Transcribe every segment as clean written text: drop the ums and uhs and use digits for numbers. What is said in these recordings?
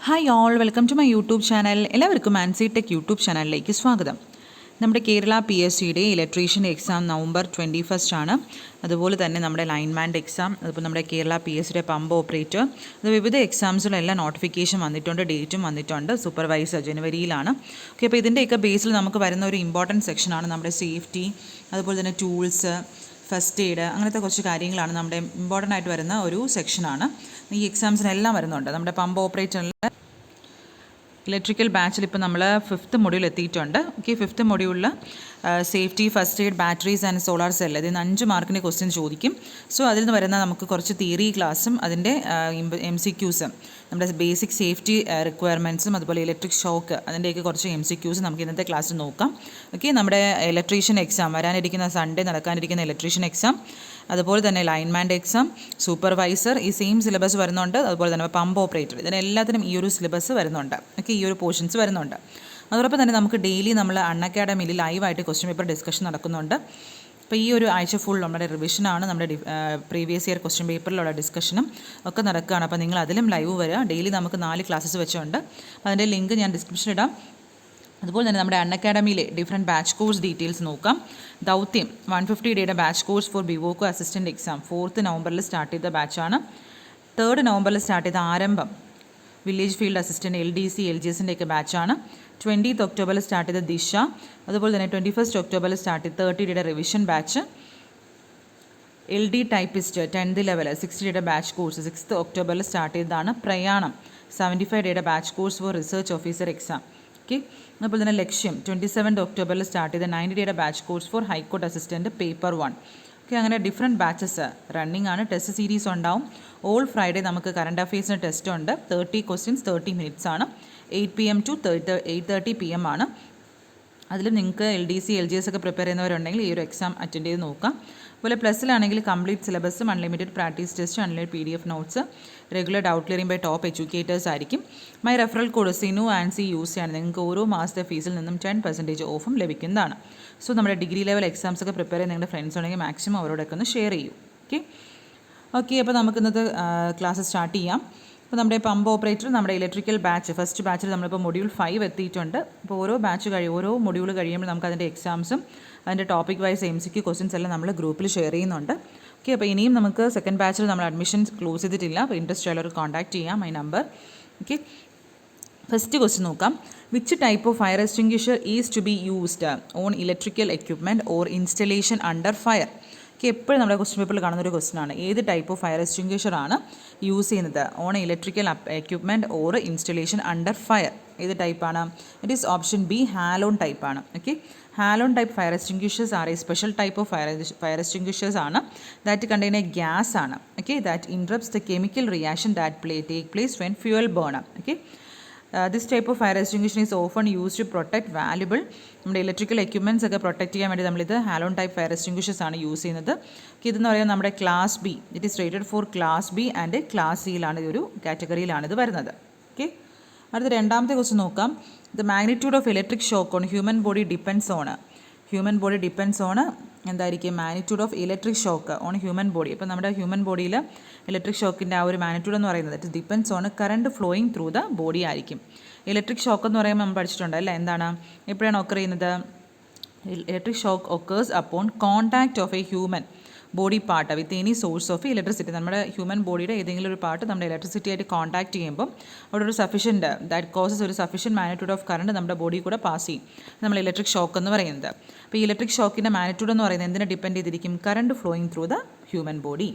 Hi all, welcome to my YouTube channel. എല്ലാവർക്കും Ancy tech YouTube ചാനലിലേക്ക് സ്വാഗതം. നമ്മുടെ കേരള PSCയുടെ ഇലക്ട്രീഷ്യൻ്റെ എക്സാം നവംബർ 21 ആണ്. അതുപോലെ തന്നെ നമ്മുടെ ലൈൻമാൻ്റെ എക്സാം, അതുപോലെ നമ്മുടെ കേരള PSCയുടെ പമ്പ് ഓപ്പറേറ്റർ, അത് വിവിധ എക്സാംസിലെല്ലാം നോട്ടിഫിക്കേഷൻ വന്നിട്ടുണ്ട്, ഡേറ്റും വന്നിട്ടുണ്ട്. സൂപ്പർവൈസർ ജനുവരിയിലാണ്. ഓക്കെ, അപ്പോൾ ഇതിൻ്റെയൊക്കെ ബേസിൽ നമുക്ക് വരുന്ന ഒരു ഇമ്പോർട്ടൻറ്റ് സെക്ഷനാണ് നമ്മുടെ സേഫ്റ്റി, അതുപോലെ തന്നെ ടൂൾസ്, ഫസ്റ്റ് എയ്ഡ്, അങ്ങനത്തെ കുറച്ച് കാര്യങ്ങളാണ് നമ്മുടെ ഇമ്പോർട്ടൻ്റ് ആയിട്ട് വരുന്ന ഒരു സെക്ഷനാണ്. ഈ എക്സാംസിനെല്ലാം വരുന്നുണ്ട്. നമ്മുടെ പമ്പ് ഓപ്പറേറ്ററിൽ ഇലക്ട്രിക്കൽ ബാച്ചിൽ ഇപ്പോൾ നമ്മൾ 5th മൊഡ്യൂൾ എത്തിയിട്ടുണ്ട്. ഓക്കെ, 5th മൊഡ്യൂളിൽ safety, first aid, batteries and solar cell, ഇതിൽ നിന്ന് 5 മാർക്കിൻ്റെ ക്വസ്റ്റ്യൻ ചോദിക്കും. സോ അതിൽ നിന്ന് വരുന്ന നമുക്ക് കുറച്ച് തിയറി ക്ലാസ്സും അതിൻ്റെ MCQസും, നമ്മുടെ ബേസിക് സേഫ്റ്റി റിക്വയർമെൻറ്റ്സും, അതുപോലെ ഇലക്ട്രിക് ഷോക്ക്, അതിൻ്റെയൊക്കെ കുറച്ച് MCQസ് നമുക്ക് ഇന്നത്തെ ക്ലാസ്സിൽ നോക്കാം. ഓക്കെ, നമ്മുടെ ഇലക്ട്രീഷ്യൻ എക്സാം വരാനിരിക്കുന്ന സൺഡേ നടക്കാനിരിക്കുന്ന ഇലക്ട്രീഷ്യൻ എക്സാം, അതുപോലെ തന്നെ ലൈൻമാൻ്റെ എക്സാം, സൂപ്പർവൈസർ, ഈ സെയിം സിലബസ് വരുന്നുണ്ട്. അതുപോലെ തന്നെ പമ്പ് ഓപ്പറേറ്റർ, ഇതിനെല്ലാത്തിനും ഈ ഒരു സിലബസ് വരുന്നുണ്ട്. ഓക്കെ, ഈ ഒരു പോർഷൻസ് വരുന്നുണ്ട്. അതോടൊപ്പം തന്നെ നമുക്ക് ഡെയിലി നമ്മൾ അൺഅക്കാഡമിയിൽ ലൈവായിട്ട് ക്വസ്റ്റ്യൻ പേപ്പർ ഡിസ്കഷൻ നടക്കുന്നുണ്ട്. അപ്പോൾ ഈ ഒരു ആഴ്ച ഫുൾ നമ്മുടെ റിവിഷനാണ്, നമ്മുടെ പ്രീവിയസ് ഇയർ ക്വസ്റ്റ്യൻ പേപ്പറിലുള്ള ഡിസ്കഷനും ഒക്കെ നടക്കുകയാണ്. അപ്പോൾ നിങ്ങൾ അതിലും ലൈവ് വരിക. ഡെയിലി നമുക്ക് 4 ക്ലാസ്സസ് വെച്ചുണ്ട്. അതിൻ്റെ ലിങ്ക് ഞാൻ ഡിസ്ക്രിപ്ഷനിൽ ഇടാം. അതുപോലെ തന്നെ നമ്മുടെ അൺഅക്കാഡമിയിലെ ഡിഫറെൻറ്റ് ബാച്ച് കോഴ്സ് ഡീറ്റെയിൽസ് നോക്കാം. ദൗത്യം 150 ഡേയുടെ batch course for BEVCO assistant exam 4th നവംബറിൽ സ്റ്റാർട്ട് ചെയ്ത ബാച്ചാണ്. 3rd നവംബറിൽ സ്റ്റാർട്ട് ചെയ്ത ആരംഭം വില്ലേജ് ഫീൽഡ് അസിസ്റ്റൻറ്റ് LDC LGSൻ്റെ ഒക്കെ ബാച്ചാണ്. 20th ഒക്ടോബറിൽ സ്റ്റാർട്ട് ചെയ്ത ദിശ, അതുപോലെ തന്നെ 21st ഒക്ടോബറിൽ സ്റ്റാർട്ട് ചെയ്ത 30 ഡേയുടെ revision batch. LD typist 10th level 60 ഡേയുടെ ബാച്ച് കോഴ്സ് 6th ഒക്ടോബറിൽ സ്റ്റാർട്ട് ചെയ്തതാണ്. പ്രയാണം 75 ഡേയുടെ batch course for research officer exam. Okay, അതുപോലെ തന്നെ ലക്ഷ്യം 27th ഒക്ടോബറിൽ സ്റ്റാർട്ട് ചെയ്ത 90 ഡേയുടെ batch course four high court assistant paper 1. Okay, അങ്ങനെ ഡിഫറെൻറ്റ് ബാച്ചസ് റണ്ണിങ് ആണ്. ടെസ്റ്റ് സീരീസ് ഉണ്ടാവും. ഓൾ ഫ്രൈഡേ നമുക്ക് കറണ്ട് അഫെയർസിന് ടെസ്റ്റ് ഉണ്ട്. 30 ക്വസ്റ്റ്യൻസ് 30 മിനിറ്റ്സ് ആണ്. 8 PM to 8:30 PM ആണ്. അതിൽ നിങ്ങൾക്ക് LDC LGS ഒക്കെ പ്രിപ്പയർ ചെയ്യുന്നവരുണ്ടെങ്കിൽ ഈ ഒരു എക്സാം അറ്റൻഡ് ചെയ്ത് നോക്കാം. അതുപോലെ പ്ലസ്സിലാണെങ്കിൽ കംപ്ലീറ്റ് സിലബസും unlimited practice test, unlimited PDF notes, regular doubt clearing by top educators ആയിരിക്കും. My referral code Sinu Ancy use ചെയ്യാണ്. നിങ്ങൾക്ക് ഓരോ മാസത്തെ ഫീസിൽ നിന്നും 10% ഓഫും ലഭിക്കുന്നതാണ്. സോ നമ്മുടെ ഡിഗ്രി ലെവൽ എക്സാംസ് ഒക്കെ പ്രിപ്പയർ ചെയ്യുന്ന നിങ്ങളുടെ ഫ്രണ്ട്സ് ഉണ്ടെങ്കിൽ മാക്സിമം അവരോടൊക്കെ ഒന്ന് ഷെയർ ചെയ്യൂ. ഓക്കെ, അപ്പോൾ നമുക്ക് ഇന്നത്തെ ക്ലാസ് സ്റ്റാർട്ട് ചെയ്യാം. അപ്പോൾ നമ്മുടെ പമ്പ് ഓപ്പറേറ്റർ, നമ്മുടെ ഇലക്ട്രിക്കൽ ബാച്ച്, ഫസ്റ്റ് ബാച്ചിൽ നമ്മളിപ്പോൾ മൊഡ്യൂൾ 5 എത്തിയിട്ടുണ്ട്. അപ്പോൾ ഓരോ മൊഡ്യൂൾ കഴിയുമ്പോൾ നമുക്ക് അതിൻ്റെ എക്സാംസും അതിൻ്റെ ടോപ്പിക് വൈസ് MCQ ക്വസ്റ്റ്യൻസ് എല്ലാം നമ്മൾ ഗ്രൂപ്പിൽ ഷെയർ ചെയ്യുന്നുണ്ട്. ഓക്കെ, അപ്പോൾ ഇനിയും നമുക്ക് സെക്കൻഡ് ബാച്ചിൽ നമ്മൾ അഡ്മിഷൻ ക്ലോസ് ചെയ്തിട്ടില്ല. അപ്പോൾ ഇൻട്രസ്റ്റ് ഉള്ളവർ കോൺടാക്ട് ചെയ്യാം, my number. Okay, first question നോക്കാം. Which type of fire extinguisher is to be used on electrical equipment or installation under fire? Okay, എപ്പോഴും നമ്മുടെ ക്വസ്റ്റ്യൻ പേപ്പറിൽ കാണുന്ന ഒരു ക്വസ്റ്റ്യൻ ആണ്. ഏത് ടൈപ്പ് ഓഫ് ഫയർ എക്സ്റ്റിംഗ്വിഷർ ആണ് യൂസ് ചെയ്യുന്നത് on electrical equipment or installation under fire? ഏത് ടൈപ്പാണ്? It is option B, halon ടൈപ്പാണ്. Okay, halon type fire extinguishers are a special type of fire extinguishers ആണ്. ദാറ്റ് കണ്ടെയ്ൻ എ ഗ്യാസ് ആണ്. Okay, that interrupts the chemical reaction that take place when fuel burn. Okay, this type of fire extinguisher is often use to protect valuable, നമ്മുടെ electrical equipments ഒക്കെ protect ചെയ്യാൻ വേണ്ടി നമ്മളിത് halon type fire extinguishers ആണ് use ചെയ്യുന്നത്. ഇതെന്ന് പറയുന്നത് നമ്മുടെ class B, it is rated for class B and class സിയിലാണ്, ഈ ഒരു കാറ്റഗറിയിലാണ് ഇത് വരുന്നത്. ഓക്കെ, അടുത്ത രണ്ടാമത്തെ ക്വസ്റ്റ്യൻ നോക്കാം. The magnitude of electric shock on human body depends on എന്തായിരിക്കും? Magnitude of electric shock on human body. ഇപ്പോൾ നമ്മുടെ ഹ്യൂമൻ ബോഡിയിൽ ഇലക്ട്രിക് ഷോക്കിൻ്റെ ആ ഒരു മാഗ്നിറ്റ്യൂഡ് എന്ന് പറയുന്നത് it depends on current flowing through the body ആയിരിക്കും. ഇലക്ട്രിക് ഷോക്ക് എന്ന് പറയുമ്പോൾ നമ്മൾ പഠിച്ചിട്ടുണ്ട് അല്ലേ? എന്താണ്, എപ്പോഴാണ് ഒക്കർ ചെയ്യുന്നത്? Electric shock occurs upon contact of A human body part with any source of electricity. നമ്മുടെ ഹ്യൂമൻ ബോഡിയുടെ ഏതെങ്കിലും ഒരു പാർട്ട് നമ്മുടെ ഇലക്ട്രിസിറ്റി ആയിട്ട് കോൺടാക്ട് ചെയ്യുമ്പോൾ അവിടെ ഒരു സഫീഷ്യൻറ്റ് ദാറ്റ് കോസസ് ഒരു സഫീഷ്യൻറ്റ് മാഗ്നിറ്റ്യൂഡ് ഓഫ് കറണ്ട് നമ്മുടെ ബോഡി കൂടെ പാസ് ചെയ്യും. നമ്മൾ ഇലക്ട്രിക് ഷോക്ക് എന്ന് പറയുന്നത്. അപ്പോൾ ഈ ഇലക്ട്രിക് ഷോക്കിൻ്റെ മാഗ്നിറ്റ്യൂഡ് എന്ന് പറയുന്നത് എന്തിനെ ഡിപ്പെൻഡ് ചെയ്തിരിക്കും? Current flowing through the human body.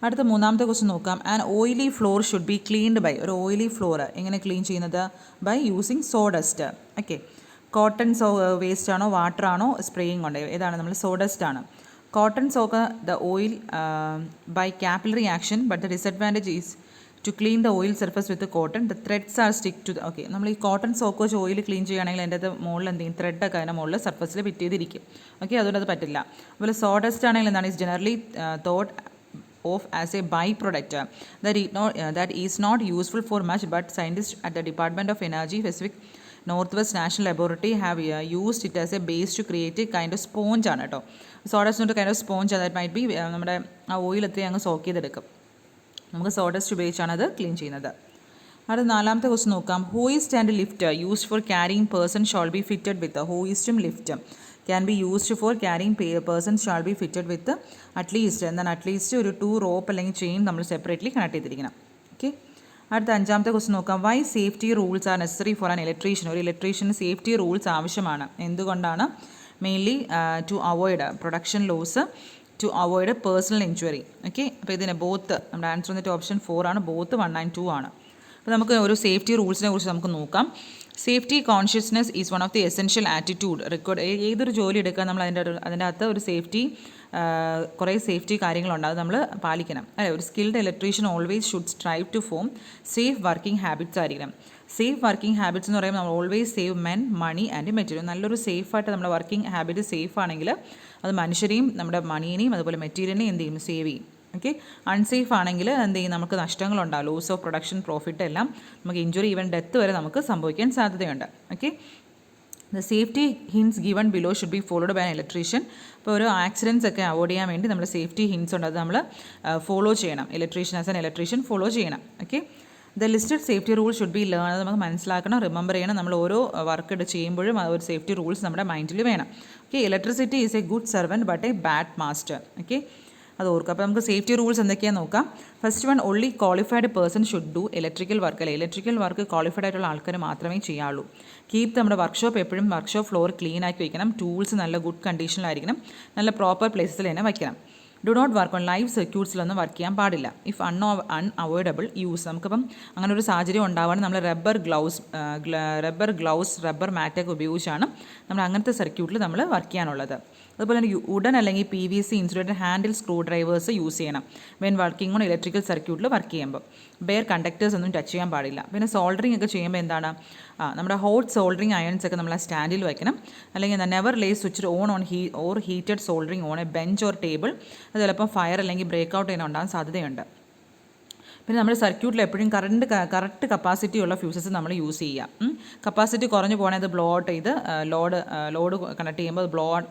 അടുത്ത മൂന്നാമത്തെ ക്വസ്റ്റ്യൻ നോക്കാം. An oily floor should be cleaned by, ഒരു ഓയിലി ഫ്ലോർ എങ്ങനെ ക്ലീൻ ചെയ്യുന്നത്? By using sawdust. Okay, cotton waste ആണോ, വാട്ടർ ആണോ, സ്പ്രേയിങ് കൊണ്ട്? ഏതാണ്? നമ്മൾ സോഡസ്റ്റ് ആണ്. Cotton soak the oil by capillary action, but the disadvantage is to clean the oil surface with the cotton. The threads are stick to the, okay, നമ്മൾ ഈ cotton soak വെച്ച് oil clean ചെയ്യുകയാണെങ്കിൽ അതിൻ്റെ മുകളിൽ എന്തെങ്കിലും ത്രെഡൊക്കെ അതിൻ്റെ മുകളിൽ സർഫസിൽ ഫിറ്റ് ചെയ്തിരിക്കും. ഓക്കെ, അതുകൊണ്ട് അത് പറ്റില്ല. അതുപോലെ സോഡസ്റ്റ് ആണെങ്കിൽ എന്താണ്? Is generally thought of as a byproduct that is not useful for much, but scientists at the Department of Energy Pacific Northwest National Laboratory have used it as a base to create a kind of sponge ആണ് കേട്ടോ. Sawdust എന്നിട്ട് kind of sponge, that might be നമ്മുടെ ആ oil എത്രയും അങ്ങ് soak ചെയ്തെടുക്കും. നമുക്ക് sawdust ഉപയോഗിച്ചാണ് അത് ക്ലീൻ ചെയ്യുന്നത്. അടുത്ത 4ാമത്തെ ക്വസ്റ്റ്യൻ നോക്കാം. Hoist and lift used for carrying person shall be fitted with ഹോയിസ്റ്റും ലിഫ്റ്റും can be used for carrying person shall be fitted with at least എന്താണ് അറ്റ്ലീസ്റ്റ് ഒരു 2 റോപ്പ് അല്ലെങ്കിൽ ചെയിൻ നമ്മൾ സെപ്പറേറ്റ്ലി കണക്ട് ചെയ്തിരിക്കണം. ഓക്കെ. അടുത്ത 5ാമത്തെ ക്വസ്റ്റ്യൻ നോക്കാം. Why safety rules are necessary for an electrician. ഒരു ഇലക്ട്രീഷ്യന് സേഫ്റ്റി റൂൾസ് ആവശ്യമാണ്. എന്തുകൊണ്ടാണ്? Mainly to avoid production loss, to avoid personal injury. Okay. അപ്പോൾ ഇതിന് ബോത്ത് നമ്മുടെ ആൻസർ വന്നിട്ട് ഓപ്ഷൻ 4 ആണ്. ബോത്ത് 1 and 2 ആണ്. അപ്പോൾ നമുക്ക് ഒരു സേഫ്റ്റി റൂൾസിനെ കുറിച്ച് നമുക്ക് നോക്കാം. Safety consciousness is one of the essential attitude record. ഏതൊരു ജോലി എടുക്കുക നമ്മൾ അതിൻ്റെ അകത്ത് ഒരു സേഫ്റ്റി കുറേ സേഫ്റ്റി കാര്യങ്ങളുണ്ട്, അത് നമ്മൾ പാലിക്കണം അല്ലേ. ഒരു skilled electrician always should strive to form safe working habits ആയിരിക്കണം. സേഫ് വർക്കിംഗ് ഹാബിറ്റ്സ് എന്ന് പറയുമ്പോൾ നമ്മൾ always save men, money and material. നല്ലൊരു സേഫായിട്ട് നമ്മുടെ വർക്കിംഗ് ഹാബിറ്റ് സേഫ് ആണെങ്കിൽ അത് മനുഷ്യരെയും നമ്മുടെ മണീനെയും അതുപോലെ മെറ്റീരിയലിനെയും എന്ത് ചെയ്യും? സേവ് ചെയ്യും. ഓക്കെ. അൺസേഫ് ആണെങ്കിൽ എന്ത് ചെയ്യും? നമുക്ക് നഷ്ടങ്ങളുണ്ടാകും. ലോസ് ഓഫ് പ്രൊഡക്ഷൻ, പ്രോഫിറ്റ് എല്ലാം നമുക്ക് ഇഞ്ചുറി, ഈവൻ ഡെത്ത് വരെ നമുക്ക് സംഭവിക്കാൻ സാധ്യതയുണ്ട്. Okay. The safety hints given below should be followed by an electrician. ഇപ്പോൾ ഒരു ആക്സിഡൻസ് ഒക്കെ അവോയ്ഡ് ചെയ്യാൻ വേണ്ടി നമ്മൾ സേഫ്റ്റി ഹിൻസ് ഉണ്ട്, അത് നമ്മൾ ഫോളോ ചെയ്യണം. Electrician as an electrician follow ചെയ്യണം. Okay. The listed safety rule should be learn. അത് നമുക്ക് മനസ്സിലാക്കണം, റിമെമ്പർ ചെയ്യണം. നമ്മൾ ഓരോ വർക്ക് ചെയ്യുമ്പോഴും ആ ഒരു സേഫ്റ്റി റൂൾസ് നമ്മുടെ മൈൻഡിൽ വേണം. Okay. Electricity is A good servant but A bad master. Okay. അത് ഓർക്കുക. അപ്പോൾ നമുക്ക് സേഫ്റ്റി റൂൾസ് എന്തൊക്കെയാണെന്ന് നോക്കാം. First one, only qualified person should do electrical work. അല്ലെ, ഇലക്ട്രിക്കൽ വർക്ക് ക്വാളിഫൈഡ് ആയിട്ടുള്ള ആൾക്കാർ മാത്രമേ ചെയ്യാവുള്ളൂ. കീപ് നമ്മുടെ വർക്ക്ഷോപ്പ് എപ്പോഴും വർക്ക്ഷോപ്പ് ഫ്ലോർ ക്ലീൻ ആക്കി വയ്ക്കണം. ടൂൾസ് നല്ല ഗുഡ് കണ്ടീഷനിലായിരിക്കണം. നല്ല പ്രോപ്പർ പ്ലേസിൽ തന്നെ വയ്ക്കണം. Do not work on live സർക്യൂട്ട്സിലൊന്നും വർക്ക് ചെയ്യാൻ പാടില്ല. If unavoidable use. നമുക്കിപ്പം അങ്ങനെ ഒരു സാഹചര്യം ഉണ്ടാവുകയാണ്, നമ്മൾ റബ്ബർ ഗ്ലൗസ് റബ്ബർ മാറ്റൊക്കെ ഉപയോഗിച്ചാണ് നമ്മൾ അങ്ങനത്തെ സർക്യൂട്ടിൽ നമ്മൾ വർക്ക് ചെയ്യാനുള്ളത്. അതുപോലെ തന്നെ ഉടൻ അല്ലെങ്കിൽ PVC insulated handle screw drivers use ചെയ്യണം വെൻ വർക്കിംഗ് ഓൺ ഇലക്ട്രിക്കൽ സർക്യൂട്ടിൽ വർക്ക് ചെയ്യുമ്പോൾ. ബെയർ കണ്ടക്ടേഴ്സ് ഒന്നും ടച്ച് ചെയ്യാൻ പാടില്ല. പിന്നെ സോൾഡറിങ് ഒക്കെ ചെയ്യുമ്പോൾ എന്താണ്, നമ്മുടെ ഹോട്ട് സോൾഡറിങ് അയൺസ് ഒക്കെ നമ്മൾ ആ സ്റ്റാൻഡിൽ വയ്ക്കണം. അല്ലെങ്കിൽ never lay switch on heated soldering on a bench or table. അത് ചിലപ്പോൾ ഫയർ അല്ലെങ്കിൽ ബ്രേക്ക് ഔട്ട് ചെയ്യാൻ ഉണ്ടാകാൻ സാധ്യതയുണ്ട്. പിന്നെ നമ്മുടെ സർക്യൂട്ടിൽ എപ്പോഴും കറക്റ്റ് കപ്പാസിറ്റി ഉള്ള ഫ്യൂസസ് നമ്മൾ യൂസ് ചെയ്യുക. കപ്പാസിറ്റി കുറഞ്ഞു പോകണത് ബ്ലോ ഔട്ട് ചെയ്ത് ലോഡ് കണക്ട് ചെയ്യുമ്പോൾ അത്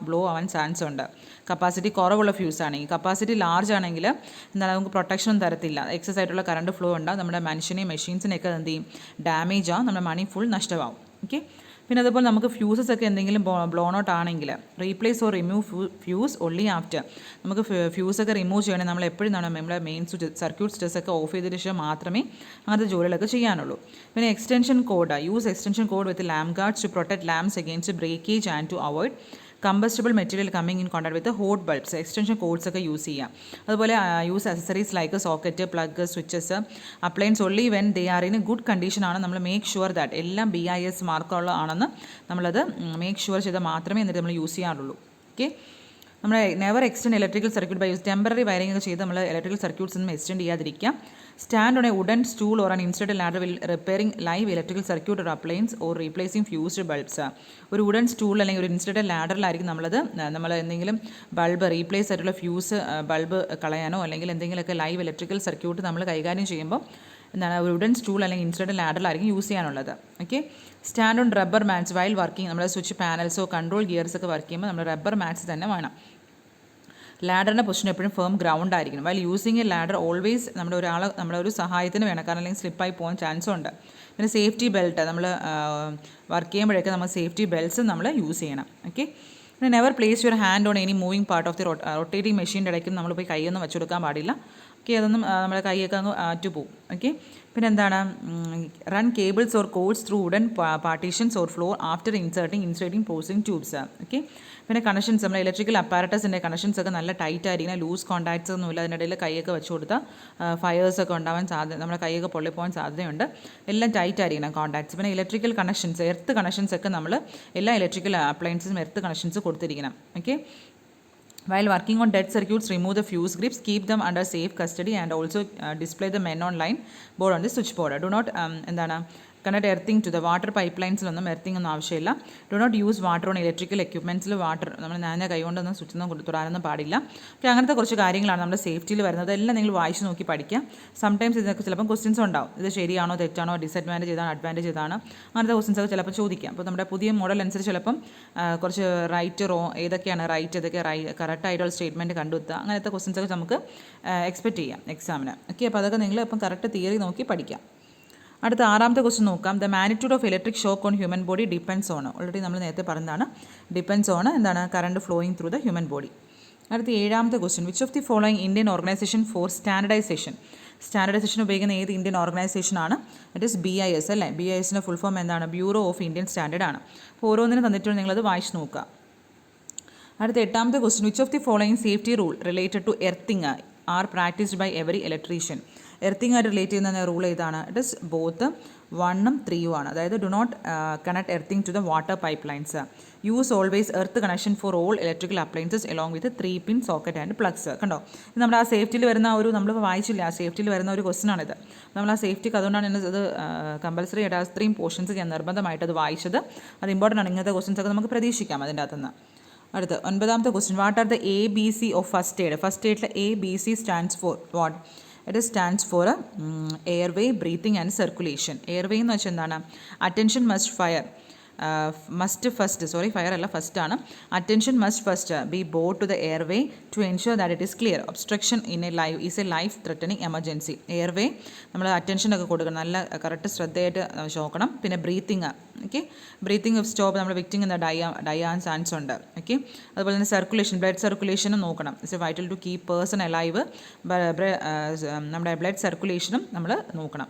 ബ്ലോ ആവാൻ ചാൻസ് ഉണ്ട്. കപ്പാസിറ്റി കുറവുള്ള ഫ്യൂസ് ആണെങ്കിൽ. കപ്പാസിറ്റി ലാർജ് ആണെങ്കിൽ എന്താണ്, നമുക്ക് പ്രൊട്ടക്ഷനും തരത്തില്ല. എക്സസ് ആയിട്ടുള്ള കറണ്ട് ഫ്ലോ ഉണ്ടാകും. നമ്മുടെ മനുഷ്യനെയും മെഷീൻസിനെയൊക്കെ എന്ത് ചെയ്യും? ഡാമേജ് ആവും. നമ്മുടെ മണി ഫുൾ നഷ്ടമാവും. ഓക്കെ. പിന്നെ അതുപോലെ നമുക്ക് ഫ്യൂസസ് ഒക്കെ എന്തെങ്കിലും ബ്ലോൺ ഔട്ട് ആണെങ്കിൽ replace or remove fuse only after. നമുക്ക് ഫ്യൂസൊക്കെ റിമൂവ് ചെയ്യണമെങ്കിൽ നമ്മൾ എപ്പോഴും നമ്മുടെ മെയിൻ സർക്യൂട്ട് സ്വിച്ചസ് ഒക്കെ ഓഫ് ചെയ്തതിന് ശേഷം മാത്രമേ അങ്ങനത്തെ ജോലികളൊക്കെ ചെയ്യാനുള്ളൂ. പിന്നെ extension cord. Use extension cord with lamp guards to protect lamps against breakage and to avoid combustible material coming in contact with hot bulbs. Extension cords ഒക്കെ യൂസ് ചെയ്യാം. അതുപോലെ use accessories like socket, plug, switches, appliance only when they are in A good കണ്ടീഷനാണ്. നമ്മൾ make sure that എല്ലാം BIS മാർക്കുള്ള ആണെന്ന് നമ്മളത് make sure ചെയ്താൽ മാത്രമേ എന്നിട്ട് നമ്മൾ യൂസ് ചെയ്യാറുള്ളൂ. ഓക്കെ. നമ്മൾ never extend electrical circuit by use temporary wiring ഒക്കെ ചെയ്ത് നമ്മൾ ഇലക്ട്രിക്കൽ സർക്യൂട്ട്സ് ഒന്നും എക്സ്റ്റെൻഡ് ചെയ്യാതിരിക്കുക. Stand on a wooden stool or an instead ladder will repairing live electrical circuit or appliance or replacing fused bulbs. ഒരു wooden stool അല്ലെങ്കിൽ ഒരു instead ലാഡറിലായിരിക്കും നമ്മൾ എന്തെങ്കിലും ബൾബ് റീപ്ലേസ് ആയിട്ടുള്ള ഫ്യൂസ് ബൾബ് കളയാനോ അല്ലെങ്കിൽ എന്തെങ്കിലുമൊക്കെ ലൈവ് ഇലക്ട്രിക്കൽ സർക്യൂട്ട് നമ്മൾ കൈകാര്യം ചെയ്യുമ്പോൾ എന്താണ്, ഒരു വുഡൻ സ്റ്റൂൾ അല്ലെങ്കിൽ ഇൻസ്റ്റഡ് ലാഡറിലായിരിക്കും യൂസ് ചെയ്യാനുള്ളത്. Okay. Stand on rubber mats while working. നമ്മുടെ സ്വിച്ച് പാനൽസോ കൺട്രോൾ ഗിയർസ് ഒക്കെ വർക്ക് ചെയ്യുമ്പോൾ നമ്മൾ റബ്ബർ മാറ്റ്സ് തന്നെ വേണം. ലാഡറിൻ്റെ പൊസിഷൻ എപ്പോഴും ഫേം ഗ്രൗണ്ട് ആയിരിക്കണം. While using A ladder always നമ്മുടെ ഒരു സഹായത്തിന് വേണം, കാരണം അല്ലെങ്കിൽ സ്ലിപ്പായി പോകാൻ ചാൻസും ഉണ്ട്. പിന്നെ സേഫ്റ്റി ബെൽറ്റ് നമ്മൾ വർക്ക് ചെയ്യുമ്പോഴൊക്കെ നമ്മൾ സേഫ്റ്റി ബെൽറ്റ്സ് നമ്മൾ യൂസ് ചെയ്യണം. ഓക്കെ. പിന്നെ never place your hand on any moving part of the rotating മെഷീൻ്റെ ഇടയ്ക്കും നമ്മൾ പോയി കൈയൊന്നും വെച്ച് കൊടുക്കാൻ പാടില്ല. ഓക്കെ. അതൊന്നും നമ്മുടെ കൈയൊക്കെ അങ്ങ് ആറ്റുപോകും. ഓക്കെ. പിന്നെ എന്താണ്, run cables or cords through wooden partitions or floor after inserting posing tubes. Okay. പിന്നെ കണക്ഷൻസ്, നമ്മുടെ ഇലക്ട്രിക്കൽ അപ്പാരറ്റസിൻ്റെ കണക്ഷൻസ് ഒക്കെ നല്ല ടൈറ്റ് ആയിരിക്കണം. ലൂസ് കോൺടാക്ട്സ് ഒന്നുമില്ല. അതിനിടയിൽ കൈയൊക്കെ വെച്ച് കൊടുത്താൽ ഫയേഴ്സൊക്കെ ഉണ്ടാവാൻ സാധ്യത, നമ്മുടെ കൈയൊക്കെ പൊള്ളിപ്പോകാൻ സാധ്യതയുണ്ട്. എല്ലാം ടൈറ്റ് ആയിരിക്കണം കോൺടാക്ട്സ്. പിന്നെ ഇലക്ട്രിക്കൽ കണക്ഷൻസ്, എർത്ത് കണക്ഷൻസ് ഒക്കെ നമ്മൾ എല്ലാ ഇലക്ട്രിക്കൽ അപ്ലയൻസിനും എർത്ത് കണക്ഷൻസ് കൊടുത്തിരിക്കണം. Okay. While working on dead circuits, remove the fuse grips, keep them under safe custody and also display the men on line board on the switchboard. Do not connect earthing to the water pipe ലൈൻസിലൊന്നും earthing ഒന്നും ആവശ്യമില്ല. Do not use water on electrical എക്യുപ്മെൻറ്റ്സിൽ water നമ്മൾ നനഞ്ഞ കൈകൊണ്ടൊന്നും സ്വിച്ചൊന്നും തൊടാനൊന്നും പാടില്ല. Okay. അങ്ങനത്തെ കുറച്ച് കാര്യങ്ങളാണ് നമ്മുടെ സേഫ്റ്റിയിൽ വരുന്നത്. എല്ലാം നിങ്ങൾ വായിച്ച് നോക്കി പഠിക്കുക. സംടൈംസ് ഇതിനൊക്കെ ചിലപ്പം ക്വസ്റ്റ്യൻസ് ഉണ്ടാവും. ഇത് ശരിയാണോ തെറ്റാണോ, ഡിസഡ്വാൻറ്റേജ് ഏതാണ് അഡ്വാൻറ്റേജ് ഏതാണ്, അങ്ങനത്തെ ക്വസ്റ്റ്യൻസ് ഒക്കെ ചിലപ്പോൾ ചോദിക്കാം. അപ്പോൾ നമ്മുടെ പുതിയ മോഡൽ അനുസരിച്ച് ചിലപ്പം കുറച്ച് റൈറ്റ് ഏതൊക്കെയാണ് റൈറ്റ്, ഏതൊക്കെ കറക്റ്റായിട്ടുള്ള സ്റ്റേറ്റ്മെൻറ്റ് കണ്ടെത്തുക, അങ്ങനത്തെ ക്വസ്റ്റ്യൻസ് ഒക്കെ നമുക്ക് എക്സ്പെക്റ്റ് ചെയ്യാം എക്സാമിന്. ഓക്കെ. അപ്പോൾ അതൊക്കെ നിങ്ങൾ ഇപ്പം കറക്റ്റ് തിയറി നോക്കി പഠിക്കാം. അടുത്ത 6ാമത്തെ ക്വസ്റ്റ്യൻ നോക്കാം. The magnitude of electric shock on human body depends on. Already നമ്മൾ നേരത്തെ പറഞ്ഞതാണ്. ഡിപ്പെൻഡ്സ് ഓൺ എന്താണ്? Current flowing through the human body. അടുത്ത 7ാമത്തെ question. Which of the following Indian organisation for standardisation. Standardisation ഉപയോഗിക്കുന്ന ഏത് ഇന്ത്യൻ ഓർഗനൈസേഷൻ ആണ്? It is BIS അല്ലേ. BISൻ്റെ ഫുൾ ഫോം എന്താണ്? ബ്യൂറോ ഓഫ് ഇന്ത്യൻ സ്റ്റാൻഡേർഡ് ആണ്. അപ്പോൾ ഓരോന്നിനും തന്നിട്ടുണ്ട്, നിങ്ങളത് വായിച്ച് നോക്കുക. അടുത്ത 8ാമത്തെ question. Which of the following safety rule related to earthing are practised by every electrician. Earthing ആയിട്ട് റിലേറ്റ് ചെയ്യുന്ന റൂൾ ഏതാണ്? ഇറ്റ് ഇസ് ബോത്ത് 1ഉം 3ഉം ആണ്. അതായത് do not connect earthing to the water pipe lines. Use always earth connection for all electrical appliances along with 3-pin socket and plugs. കണ്ടോ, ഇത് നമ്മുടെ ആ സേഫ്റ്റിയിൽ വരുന്ന ഒരു, നമ്മൾ വായിച്ചില്ല, ആ സേഫ്റ്റിയിൽ വരുന്ന ഒരു ക്വസ്റ്റൻ ആണിത്. നമ്മൾ ആ സേഫ്റ്റിക്ക് അതുകൊണ്ടാണ് ഇത് കമ്പൽസറി ആയിട്ട് ആ 3 പോർഷൻസ് ഞാൻ നിർബന്ധമായിട്ട് അത് വായിച്ചത്. അത് ഇമ്പോർട്ടൻ്റ് ആണ്. ഇങ്ങനത്തെ ക്വസ്റ്റൻസ് ഒക്കെ നമുക്ക് പ്രതീക്ഷിക്കാം അതിൻ്റെ അകത്തുനിന്ന്. അടുത്ത 9ാമത്തെ question. What are the ABC of first aid. First എയ്ഡിലെ ABC stands for what? It stands for airway, breathing and circulation. Airway എന്ന് വെച്ചാൽ എന്താണ്? അറ്റൻഷൻ മസ്റ്റ് ഫയർ അല്ല, ഫസ്റ്റ് ആണ്. Attention must first be bought to the airway to ensure that it is clear. Obstruction is a life threatening emergency. Airway നമ്മൾ അറ്റൻഷനൊക്കെ കൊടുക്കണം, നല്ല correct ശ്രദ്ധയായിട്ട് നോക്കണം. പിന്നെ ബ്രീത്തിങ്, ഓക്കെ, ബ്രീത്തിങ് സ്റ്റോപ്പ്, നമ്മൾ വിക്ടിങ് എന്ന ഡയാൻ ചാൻസ് ഉണ്ട്. ഓക്കെ, അതുപോലെ തന്നെ സർക്കുലേഷൻ, ബ്ലഡ് സർക്കുലേഷനും നോക്കണം. It's vital to keep person alive. നമ്മുടെ ബ്ലഡ് സർക്കുലേഷനും നമ്മൾ നോക്കണം.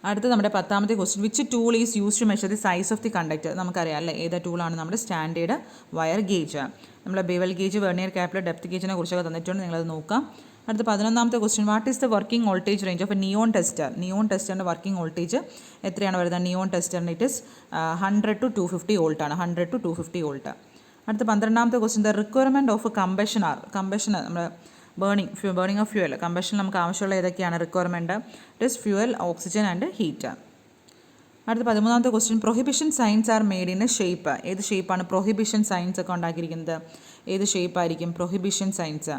അടുത്ത നമ്മുടെ 10ാമത്തെ question. Which tool is use to measure the size of the conductor. നമുക്കറിയാം അല്ലേ, ഏത് ടൂളാണ്? നമ്മുടെ സ്റ്റാൻഡേർഡ് വയർ ഗേജ്. നമ്മൾ bevel gauge, vernier calliper, depth ഗേജിനെ കുറിച്ചൊക്കെ തന്നിട്ടുണ്ട്, നിങ്ങളത് നോക്കാം. അടുത്ത 11ാമത്തെ question. What is the working voltage range of a neon tester. Neon ടെസ്റ്ററിൻ്റെ വർക്കിംഗ് വോൾട്ടേജ് എത്രയാണ് വരുന്നത്? നിയോൺ ടെസ്റ്ററിന് ഇറ്റ് ഇസ് 100 to 250 വോൾട്ടാണ്. 100 to 250 വോൾട്ട്. അടുത്ത 12ാമത്തെ question. The requirement of combustion are. Combustion നമ്മൾ ബേണിംഗ് ഓഫ് ഫ്യൂവൽ. കമ്പഷൻ നമുക്ക് ആവശ്യമുള്ള ഏതൊക്കെയാണ് requirement? It is fuel, oxygen and heat. അടുത്ത 13ാമത്തെ question. Prohibition signs are made in a shape. ഏത് ഷേപ്പാണ് പ്രൊഹിബിഷൻ സൈൻസ് ഒക്കെ ഉണ്ടാക്കിയിരിക്കുന്നത്? ഏത് ഷേപ്പായിരിക്കും പ്രൊഹിബിഷൻ സൈൻസ്?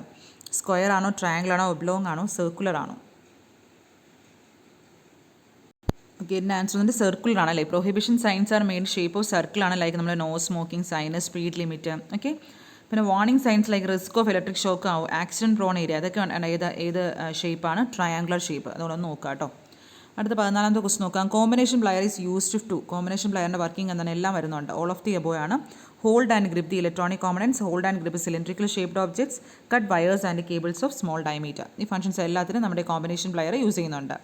സ്ക്വയർ ആണോ, ട്രയാങ്കിൾ ആണോ, ഒബ്ലോങ് ആണോ, സർക്കുലർ ആണോ? ഓക്കെ, ഇതിൻ്റെ ആൻസർ വന്നിട്ട് സർക്കുലർ ആണ് അല്ലേ. Prohibition signs are made shape of circle ആണ്. ലൈക്ക് നമ്മൾ no smoking sign, speed limit. Okay, പിന്നെ warning signs like risk of electric shock ആവും, ആക്സിഡൻറ്റ് പ്രോൺ ഏരിയ, അതൊക്കെ ഏത് ഷേപ്പാണ്? Triangular shape. അതുകൊണ്ടൊന്ന് നോക്കാം കേട്ടോ. അടുത്ത 14ാമത്തെ ക്വസ്റ്റ് നോക്കാം. Combination plier is used to. Combination പ്ലയറിൻ്റെ വർക്കിംഗ് എന്താണ്? എല്ലാം വരുന്നുണ്ട്. ഓൾ ഓഫ് ദി എബോവ് ആണ്. Hold and grip the electronic components. Hold and grip cylindrical shaped objects. Cut wires and cables of small diameter. ഈ functions എല്ലാത്തിനും നമ്മുടെ combination plier use ചെയ്യുന്നുണ്ട്.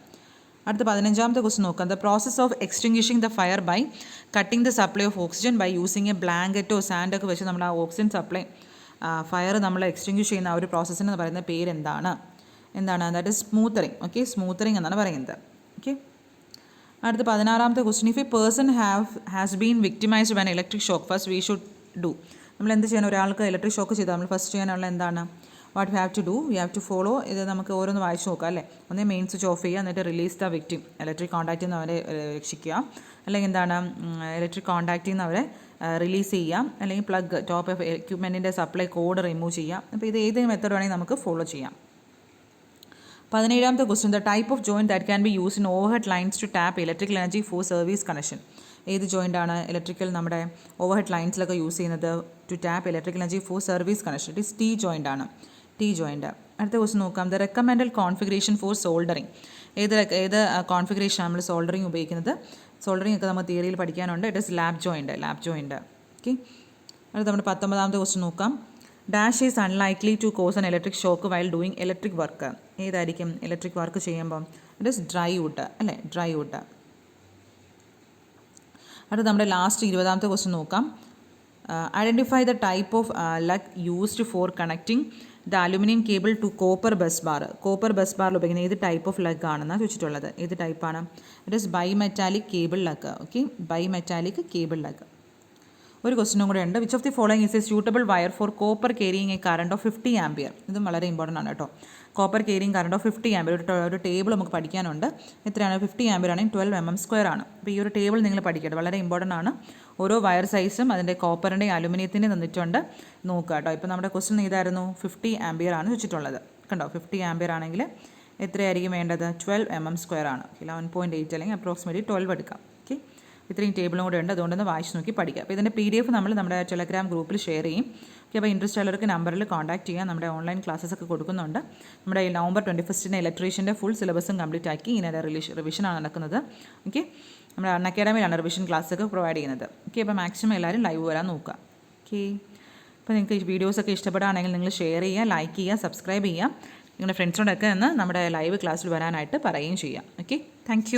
അടുത്ത 15ാമത്തെ ക്വസ്റ്റ് നോക്കാം. The process of extinguishing the fire by cutting the supply of oxygen by using a ബ്ലാങ്കറ്റോ സാൻഡൊക്കെ വെച്ച് നമ്മൾ ആ ഓക്സിജൻ സപ്ലൈ ഫയർ നമ്മൾ എക്സ്റ്റിങ്വിഷ് ചെയ്യുന്ന ആ ഒരു പ്രോസസ്സിന് പറയുന്ന പേരെന്താണ്? That is smothering. Okay, smothering എന്നാണ് പറയുന്നത്. ഓക്കെ, അടുത്ത 16ാമത്തെ question. If a person has been victimised by an electric shock, first we should do. നമ്മൾ എന്ത് ചെയ്യണം? ഒരാൾക്ക് ഇലക്ട്രിക് ഷോക്ക് ചെയ്താൽ നമ്മൾ ഫസ്റ്റ് ചെയ്യാനുള്ള എന്താണ്? What you have to do? You have to follow. ഇത് നമുക്ക് ഓരോന്ന് വായിച്ച് നോക്കാം അല്ലേ. ഒന്ന് മെയിൻ സ്വിച്ച് ഓഫ് ചെയ്യുക, എന്നിട്ട് റിലീസ് ദ വിക്ടിം. ഇലക്ട്രിക് കോൺടാക്റ്റിൽ നിന്ന് അവരെ രക്ഷിക്കുക. അല്ലെങ്കിൽ എന്താണ്? ഇലക്ട്രിക് കോൺടാക്റ്റിൽ നിന്ന് അവരെ റിലീസ് ചെയ്യാം. അല്ലെങ്കിൽ പ്ലഗ് ടോപ്പ് ഓഫ് എക്യുപ്മെൻറ്റിൻ്റെ സപ്ലൈ കോഡ് റിമൂവ് ചെയ്യാം. അപ്പോൾ ഇത് ഏത് മെത്തേഡ് വേണമെങ്കിൽ നമുക്ക് ഫോളോ ചെയ്യാം. 17ാമത്തെ question. The type of joint that can be use in overhead lines to tap electrical energy for service connection. ഏത് ജോയിൻ്റാണ് ഇലക്ട്രിക്കൽ നമ്മുടെ ഓവർഹെഡ് ലൈൻസിലൊക്കെ യൂസ് ചെയ്യുന്നത്? To tap electrical energy for service connection. It is T joint ആണ്. T joint. അടുത്ത question നോക്കാം. The recommended configuration for soldering. ഏത് configuration നമ്മൾ സോൾഡറിങ് ഉപയോഗിക്കുന്നത്? സോൾഡറിങ് ഒക്കെ നമ്മൾ തിയറിയിൽ പഠിക്കാനുണ്ട്. It is lap joint. Okay, അടുത്ത നമ്മുടെ 19ാമത്തെ ക്വസ്റ്റ്യൻ നോക്കാം. Dash is unlikely to cause an electric shock while doing electric work. ഏതായിരിക്കും ഇലക്ട്രിക് വർക്ക് ചെയ്യുമ്പം? ഇറ്റ് ഇസ് ഡ്രൈ വുഡ് അല്ലേ, ഡ്രൈ വുഡ്. അടുത്ത നമ്മുടെ ലാസ്റ്റ് 20ാമത്തെ ക്വസ്റ്റ്യൻ നോക്കാം. Identify the type of lug used for connecting the aluminium cable to copper bus bar. Copper bus ബാറിൽ ഉപയോഗിക്കുന്ന ഏത് ടൈപ്പ് ഓഫ് ലഗ് ആണെന്നാണ് ചോദിച്ചിട്ടുള്ളത്? ഏത് ടൈപ്പാണ്? It is bimetallic cable lug. Okay, bimetallic cable lug. ഒരു ക്വസ്റ്റ്യനും കൂടെ ഉണ്ട്. Which of the following is a suitable wire for copper carrying a current of 50 ampere. ഇതും വളരെ ഇമ്പോർട്ടൻ്റ് ആണ് കേട്ടോ. Copper carrying current of 50 ampere. ഒരു ടേബിൾ നമുക്ക് പഠിക്കാനുണ്ട്. എത്രയാണ്? 50 ആംപിയർ ആണെങ്കിൽ 12 mm² ആണ്. അപ്പോൾ ഈ ഒരു ടേബിൾ നിങ്ങൾ പഠിക്കട്ടെ, വളരെ ഇമ്പോർട്ടൻ്റ് ആണ്. ഓരോ വയർ സൈസും അതിൻ്റെ കോപ്പറിൻ്റെയും അലുമിനിയത്തിൻ്റെയും തന്നിട്ടുണ്ട്, നോക്കുക കേട്ടോ. ഇപ്പോൾ നമ്മുടെ ക്വസ്റ്റ്യൻ ഇതായിരുന്നു, 50 ആംപിയർ ആണ് വെച്ചിട്ടുള്ളത്. കണ്ടോ, 50 ആംപിയർ ആണെങ്കിൽ എത്രയായിരിക്കും വേണ്ടത്? 12 mm² ആണ്. 11.8 അല്ലെങ്കിൽ അപ്രോക്സിമേറ്റ്ലി 12 എടുക്കാം. ഓക്കെ, ഇത്രയും ടേബിളും കൂടെ ഉണ്ട്, അതുകൊണ്ടൊന്ന് വായിച്ച് നോക്കി പഠിക്കുക. അപ്പോൾ ഇതിൻ്റെ PDF നമ്മൾ നമ്മുടെ ടെലഗ്രാം ഗ്രൂപ്പിൽ ഷെയർ ചെയ്യും. ഓക്കെ, അപ്പോൾ ഇൻട്രസ്റ്റ് ഉള്ളവർക്ക് നമ്പറിൽ കോൺടാക്ട് ചെയ്യാം. നമ്മുടെ ഓൺലൈൻ ക്ലാസ്സസ് ഒക്കെ കൊടുക്കുന്നുണ്ട്. നമ്മുടെ നവംബർ 21 ഇലക്ട്രീഷ്യൻ്റെ ഫുൾ സിലബസും കംപ്ലീറ്റ് ആക്കി ഇതിൻ്റെ റിവിഷനാണ് നടക്കുന്നത്. ഓക്കെ, നമ്മുടെ അൺഅക്കാഡമിയിലാണ് റിവിഷൻ ക്ലാസ്സൊക്കെ പ്രൊവൈഡ് ചെയ്യുന്നത്. ഓക്കെ, അപ്പോൾ മാക്സിമം എല്ലാവരും ലൈവ് വരാൻ നോക്കുക. ഓക്കെ, അപ്പോൾ നിങ്ങൾക്ക് ഈ വീഡിയോസൊക്കെ ഇഷ്ടപ്പെടുകയാണെങ്കിൽ നിങ്ങൾ ഷെയർ ചെയ്യുക, ലൈക്ക് ചെയ്യുക, സബ്സ്ക്രൈബ് ചെയ്യുക. നിങ്ങളുടെ ഫ്രണ്ട്സിനോടൊക്കെ നിന്ന് നമ്മുടെ ലൈവ് ക്ലാസ്സിൽ വരാനായിട്ട് പറയുകയും ചെയ്യാം. Okay, thank